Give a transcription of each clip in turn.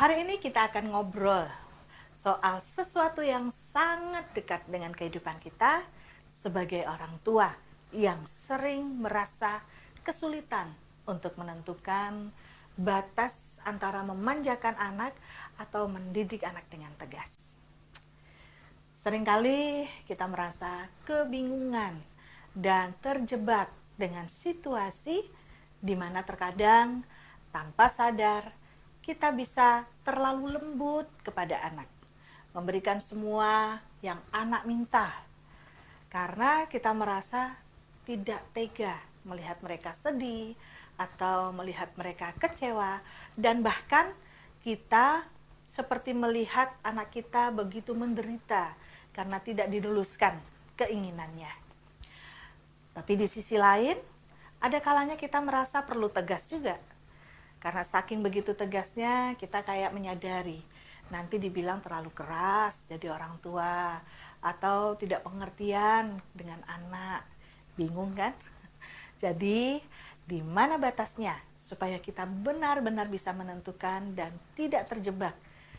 Hari ini kita akan ngobrol soal sesuatu yang sangat dekat dengan kehidupan kita sebagai orang tua yang sering merasa kesulitan untuk menentukan batas antara memanjakan anak atau mendidik anak dengan tegas. Seringkali kita merasa kebingungan dan terjebak dengan situasi di mana terkadang tanpa sadar kita bisa terlalu lembut kepada anak, memberikan semua yang anak minta, karena kita merasa tidak tega melihat mereka sedih atau melihat mereka kecewa, dan bahkan kita seperti melihat anak kita begitu menderita karena tidak diluluskan keinginannya. Tapi di sisi lain, ada kalanya kita merasa perlu tegas juga. Karena saking begitu tegasnya, kita kayak menyadari nanti dibilang terlalu keras jadi orang tua atau tidak pengertian dengan anak. Bingung kan? Jadi, di mana batasnya supaya kita benar-benar bisa menentukan dan tidak terjebak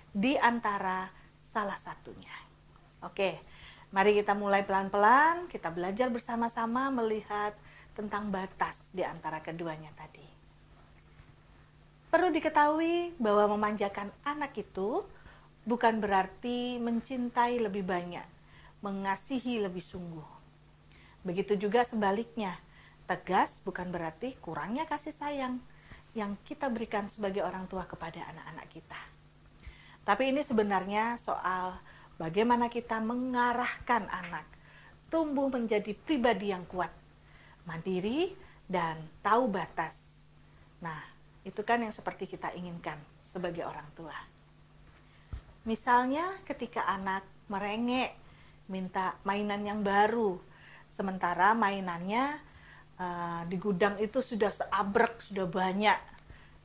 di antara salah satunya. Oke, mari kita mulai pelan-pelan, kita belajar bersama-sama melihat tentang batas di antara keduanya tadi. Perlu diketahui bahwa memanjakan anak itu bukan berarti mencintai lebih banyak, mengasihi lebih sungguh. Begitu juga sebaliknya, tegas bukan berarti kurangnya kasih sayang yang kita berikan sebagai orang tua kepada anak-anak kita. Tapi ini sebenarnya soal bagaimana kita mengarahkan anak tumbuh menjadi pribadi yang kuat, mandiri, dan tahu batas. Nah, itu kan yang seperti kita inginkan sebagai orang tua. Misalnya ketika anak merengek, minta mainan yang baru, sementara mainannya di gudang itu sudah seabrek, sudah banyak.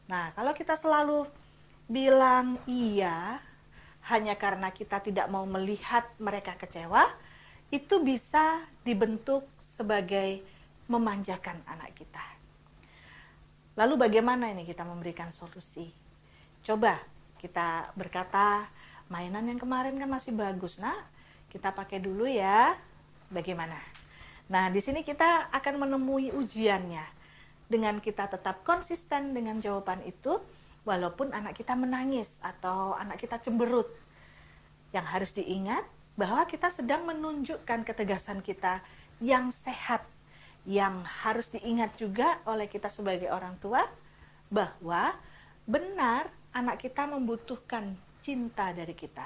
Nah, kalau kita selalu bilang iya, hanya karena kita tidak mau melihat mereka kecewa, itu bisa dibentuk sebagai memanjakan anak kita. Lalu bagaimana ini kita memberikan solusi? Coba kita berkata, mainan yang kemarin kan masih bagus, nah kita pakai dulu ya. Bagaimana? Nah, di sini kita akan menemui ujiannya dengan kita tetap konsisten dengan jawaban itu, walaupun anak kita menangis atau anak kita cemberut. Yang harus diingat bahwa kita sedang menunjukkan ketegasan kita yang sehat, yang harus diingat juga oleh kita sebagai orang tua bahwa benar anak kita membutuhkan cinta dari kita.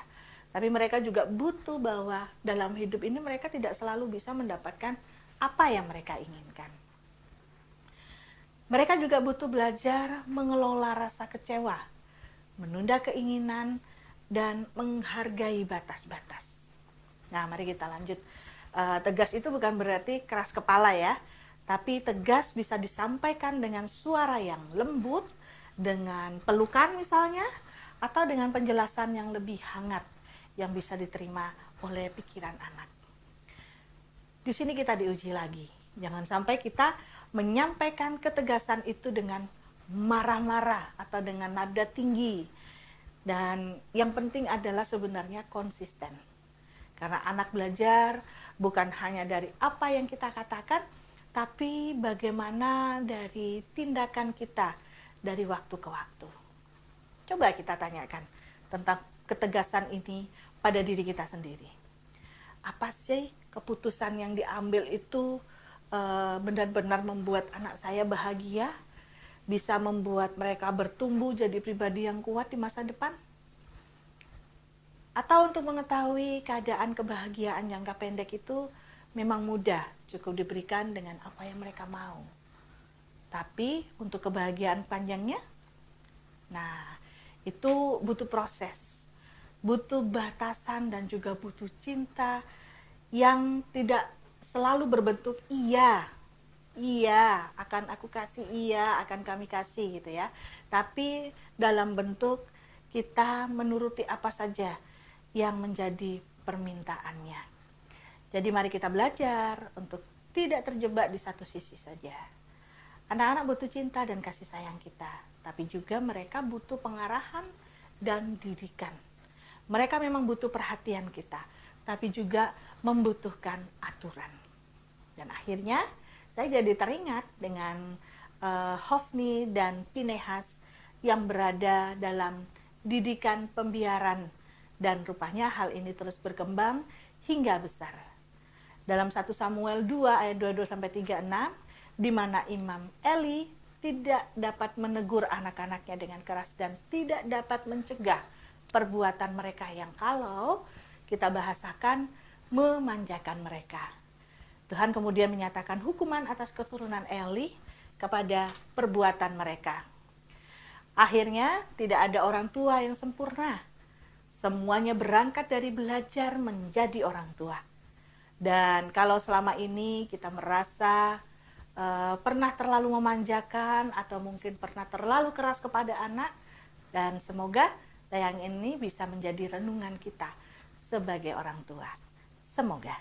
Tapi mereka juga butuh bahwa dalam hidup ini mereka tidak selalu bisa mendapatkan apa yang mereka inginkan. Mereka juga butuh belajar mengelola rasa kecewa, menunda keinginan, dan menghargai batas-batas. Nah, mari kita lanjut. Tegas itu bukan berarti keras kepala ya, tapi tegas bisa disampaikan dengan suara yang lembut, dengan pelukan misalnya, atau dengan penjelasan yang lebih hangat yang bisa diterima oleh pikiran anak. Di sini kita diuji lagi. Jangan sampai kita menyampaikan ketegasan itu dengan marah-marah atau dengan nada tinggi. Dan yang penting adalah sebenarnya konsisten. Karena anak belajar bukan hanya dari apa yang kita katakan, tapi bagaimana dari tindakan kita dari waktu ke waktu. Coba kita tanyakan tentang ketegasan ini pada diri kita sendiri. Apa sih keputusan yang diambil itu benar-benar membuat anak saya bahagia? Bisa membuat mereka bertumbuh jadi pribadi yang kuat di masa depan? Atau untuk mengetahui keadaan kebahagiaan jangka pendek itu memang mudah, cukup diberikan dengan apa yang mereka mau. Tapi untuk kebahagiaan panjangnya, nah itu butuh proses, butuh batasan dan juga butuh cinta yang tidak selalu berbentuk iya akan aku kasih, iya akan kami kasih gitu ya. Tapi dalam bentuk kita menuruti apa saja yang menjadi permintaannya. Jadi mari kita belajar untuk tidak terjebak di satu sisi saja. Anak-anak butuh cinta dan kasih sayang kita, tapi juga mereka butuh pengarahan dan didikan. Mereka memang butuh perhatian kita, tapi juga membutuhkan aturan. Dan akhirnya saya jadi teringat dengan Hofni dan Pinehas yang berada dalam didikan pembiaran, dan rupanya hal ini terus berkembang hingga besar. Dalam 1 Samuel 2 ayat 22-36, di mana Imam Eli tidak dapat menegur anak-anaknya dengan keras dan tidak dapat mencegah perbuatan mereka yang kalau kita bahasakan memanjakan mereka. Tuhan kemudian menyatakan hukuman atas keturunan Eli kepada perbuatan mereka. Akhirnya tidak ada orang tua yang sempurna. Semuanya berangkat dari belajar menjadi orang tua. Dan kalau selama ini kita merasa pernah terlalu memanjakan atau mungkin pernah terlalu keras kepada anak, dan semoga yang ini bisa menjadi renungan kita sebagai orang tua. Semoga.